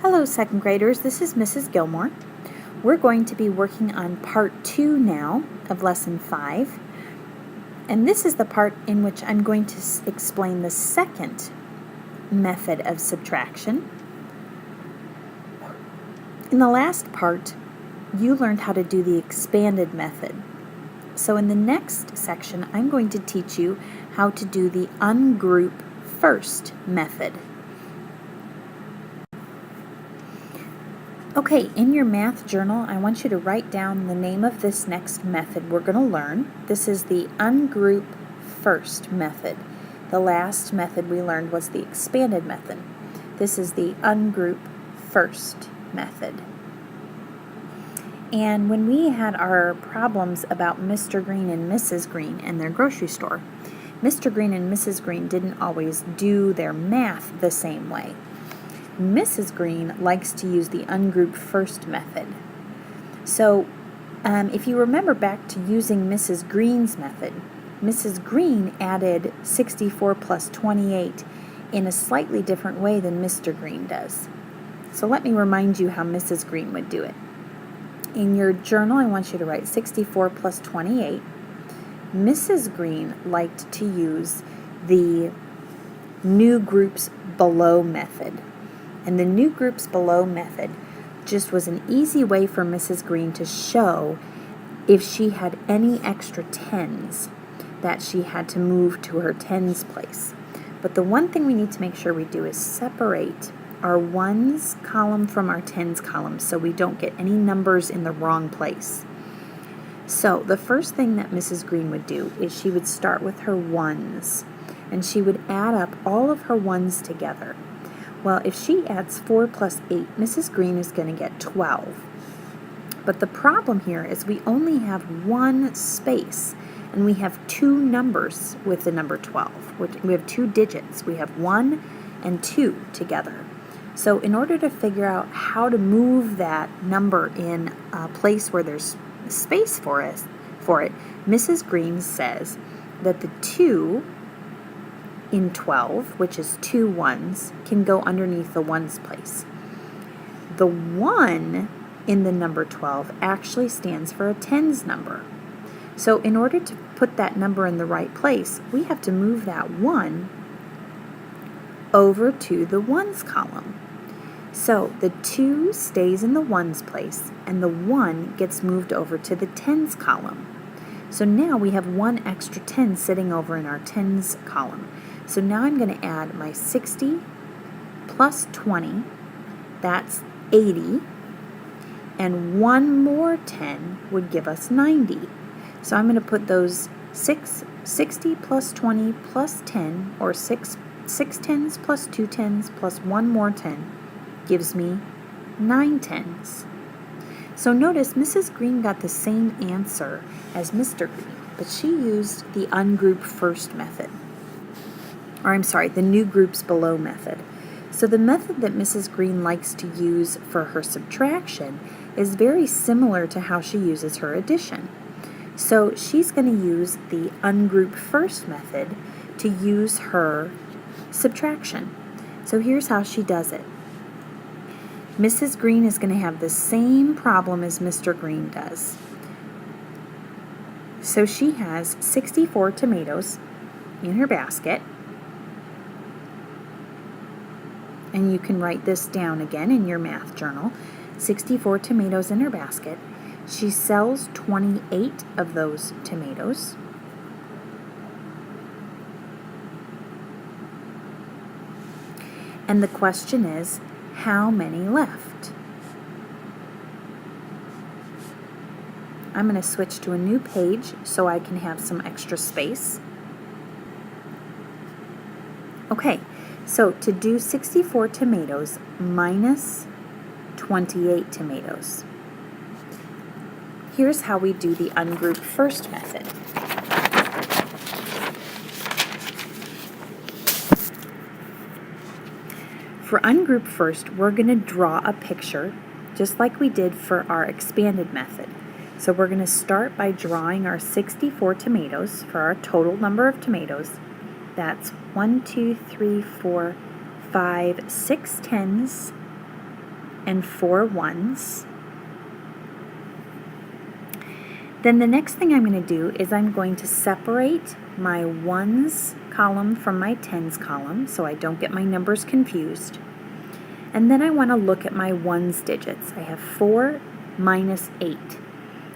Hello, second graders. This is Mrs. Gilmore. We're going to be working on part 2 now of lesson 5. And this is the part in which I'm going to explain the second method of subtraction. In the last part, you learned how to do the expanded method. So in the next section, I'm going to teach you how to do the ungroup first method. Okay, in your math journal, I want you to write down the name of this next method we're going to learn. This is the ungroup first method. The last method we learned was the expanded method. This is the ungroup first method. And when we had our problems about Mr. Green and Mrs. Green and their grocery store, Mr. Green and Mrs. Green didn't always do their math the same way. Mrs. Green likes to use the ungroup first method. So if you remember back to using Mrs. Green's method, Mrs. Green added 64 plus 28 in a slightly different way than Mr. Green does. So let me remind you how Mrs. Green would do it. In your journal, I want you to write 64 plus 28. Mrs. Green liked to use the new groups below method. And the new groups below method just was an easy way for Mrs. Green to show if she had any extra tens that she had to move to her tens place. But the one thing we need to make sure we do is separate our ones column from our tens column so we don't get any numbers in the wrong place. So the first thing that Mrs. Green would do is she would start with her ones, and she would add up all of her ones together. Well, if she adds 4 plus 8, Mrs. Green is going to get 12. But the problem here is we only have one space, and we have two numbers with the number 12. We have two digits. We have 1 and 2 together. So in order to figure out how to move that number in a place where there's space for it, Mrs. Green says that the 2 in 12, which is 2 ones, can go underneath the ones place. The 1 in the number 12 actually stands for a tens number. So in order to put that number in the right place, we have to move that 1 over to the ones column. So the 2 stays in the ones place, and the 1 gets moved over to the tens column. So now we have one extra 10 sitting over in our tens column. So now I'm going to add my 60 plus 20, that's 80, and one more 10 would give us 90. So I'm going to put those 60 plus 20 plus 10, or 6 tens plus 2 tens plus one more 10, gives me 9 tens. So notice Mrs. Green got the same answer as Mr. Green, but she used the ungroup first method. The new groups below method. So the method that Mrs. Green likes to use for her subtraction is very similar to how she uses her addition. So she's going to use the ungroup first method to use her subtraction. So here's how she does it. Mrs. Green is going to have the same problem as Mr. Green does. So she has 64 tomatoes in her basket. And you can write this down again in your math journal. 64 tomatoes in her basket. She sells 28 of those tomatoes. And the question is, how many left? I'm going to switch to a new page so I can have some extra space. Okay. So to do 64 tomatoes minus 28 tomatoes, here's how we do the ungroup first method. For ungroup first, we're going to draw a picture just like we did for our expanded method. So we're going to start by drawing our 64 tomatoes for our total number of tomatoes. That's 1, 2, 3, 4, 5, 6 tens and 4 ones. Then the next thing I'm going to do is I'm going to separate my ones column from my tens column so I don't get my numbers confused. And then I want to look at my ones digits. I have 4 minus 8.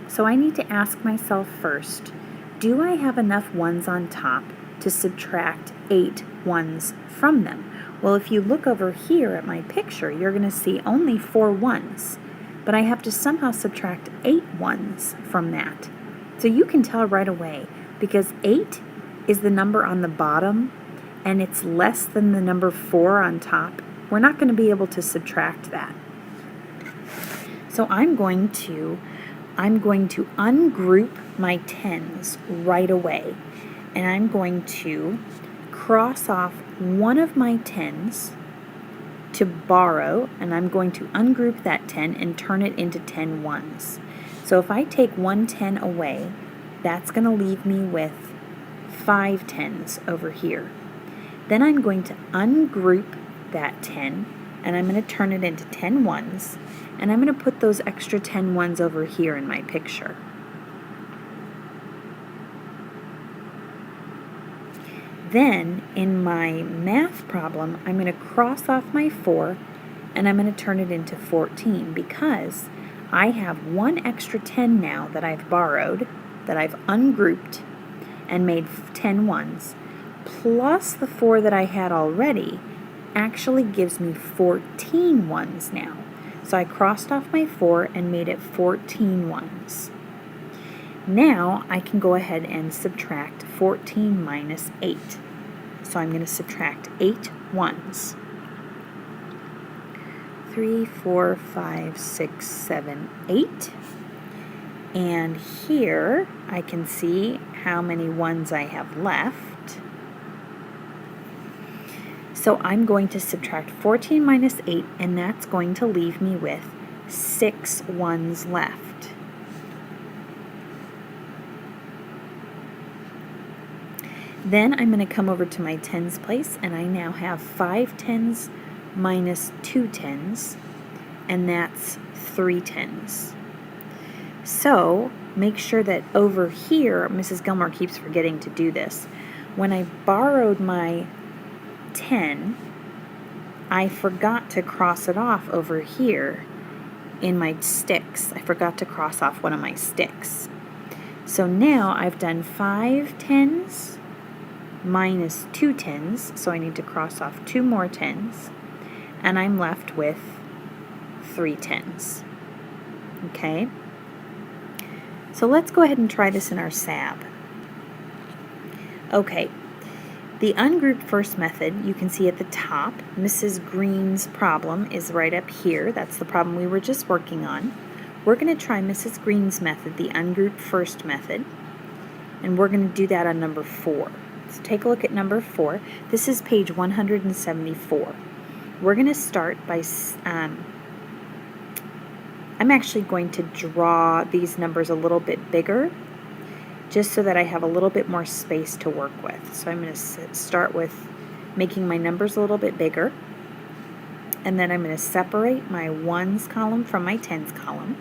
So I need to ask myself first, do I have enough ones on top to subtract 8 ones from them? Well, if you look over here at my picture, you're going to see only 4 ones. But I have to somehow subtract 8 ones from that. So you can tell right away, because 8 is the number on the bottom and it's less than the number 4 on top, we're not going to be able to subtract that. So I'm going to ungroup my tens right away, and I'm going to cross off one of my tens to borrow, and I'm going to ungroup that 10 and turn it into 10 ones. So if I take one 10 away, that's going to leave me with 5 tens over here. Then I'm going to ungroup that 10, and I'm going to turn it into 10 ones, and I'm going to put those extra 10 ones over here in my picture. Then, in my math problem, I'm going to cross off my 4 and I'm going to turn it into 14 because I have one extra 10 now that I've borrowed, that I've ungrouped and made 10 ones, plus the 4 that I had already actually gives me 14 ones now. So I crossed off my 4 and made it 14 ones. Now I can go ahead and subtract 14 minus 8. So I'm going to subtract 8 ones. 3, 4, 5, 6, 7, 8. And here I can see how many ones I have left. So I'm going to subtract 14 minus 8, and that's going to leave me with 6 ones left. Then I'm going to come over to my tens place, and I now have 5 tens minus 2 tens, and that's 3 tens. So make sure that over here, Mrs. Gilmore keeps forgetting to do this. When I borrowed my 10, I forgot to cross it off over here in my sticks. I forgot to cross off one of my sticks. So now I've done 5 tens minus 2 tens, so I need to cross off 2 more tens, and I'm left with 3 tens. Okay? So let's go ahead and try this in our SAB. Okay, the ungrouped first method, you can see at the top, Mrs. Green's problem is right up here. That's the problem we were just working on. We're going to try Mrs. Green's method, the ungrouped first method, and we're going to do that on number 4. So take a look at number 4. This is page 174. We're going to start by, I'm actually going to draw these numbers a little bit bigger, just so that I have a little bit more space to work with. So I'm going to start with making my numbers a little bit bigger, and then I'm going to separate my ones column from my tens column,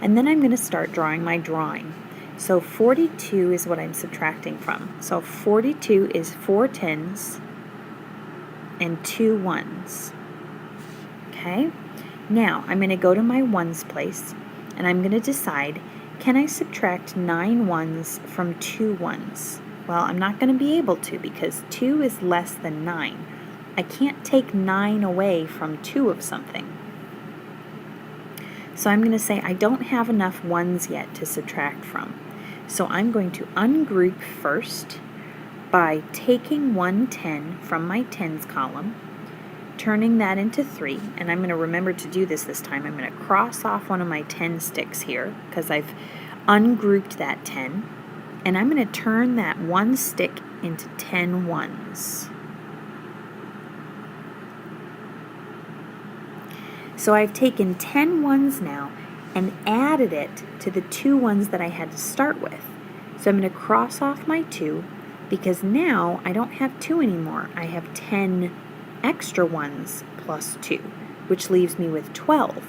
and then I'm going to start drawing my drawing. So 42 is what I'm subtracting from. So 42 is 4 tens and 2 ones. Okay? Now I'm going to go to my ones place, and I'm going to decide, can I subtract 9 ones from 2 ones? Well, I'm not going to be able to because 2 is less than 9. I can't take 9 away from 2 of something. So I'm going to say I don't have enough ones yet to subtract from. So I'm going to ungroup first by taking 1 10 from my tens column, turning that into 3, and I'm going to remember to do this time. I'm going to cross off one of my 10 sticks here because I've ungrouped that 10, and I'm going to turn that 1 stick into 10 ones. So I've taken 10 ones now and added it to the 2 ones that I had to start with. So I'm going to cross off my 2 because now I don't have 2 anymore. I have 10 extra ones plus 2. which leaves me with 12.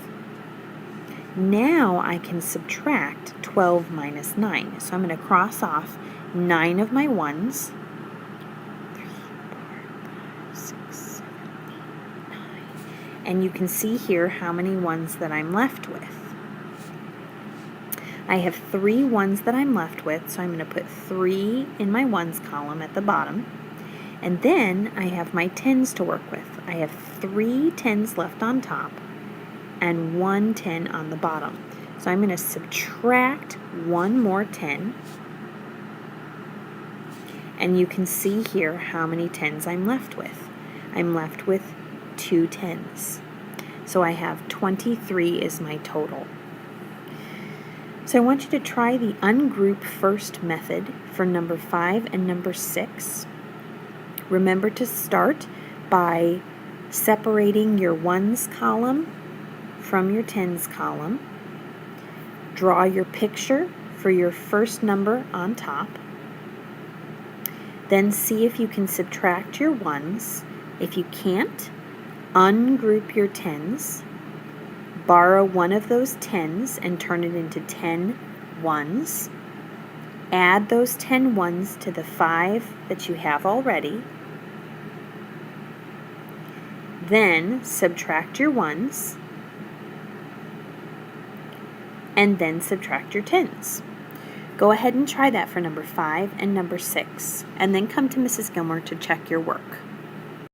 Now I can subtract 12 minus 9. So I'm going to cross off 9 of my ones. 3, 4, 5, 6, 7, 8, 9. And you can see here how many ones that I'm left with. I have 3 ones that I'm left with, so I'm going to put 3 in my ones column at the bottom. And then I have my tens to work with. I have 3 tens left on top and 1 10 on the bottom. So I'm going to subtract 1 more 10. And you can see here how many tens I'm left with. I'm left with 2 tens. So I have 23 is my total. So I want you to try the ungroup first method for number 5 and number 6. Remember to start by separating your ones column from your tens column. Draw your picture for your first number on top. Then see if you can subtract your ones. If you can't, ungroup your tens. Borrow one of those tens and turn it into 10 ones. Add those 10 ones to the 5 that you have already. Then subtract your ones, and then subtract your tens. Go ahead and try that for number 5 and number 6, and then come to Mrs. Gilmore to check your work.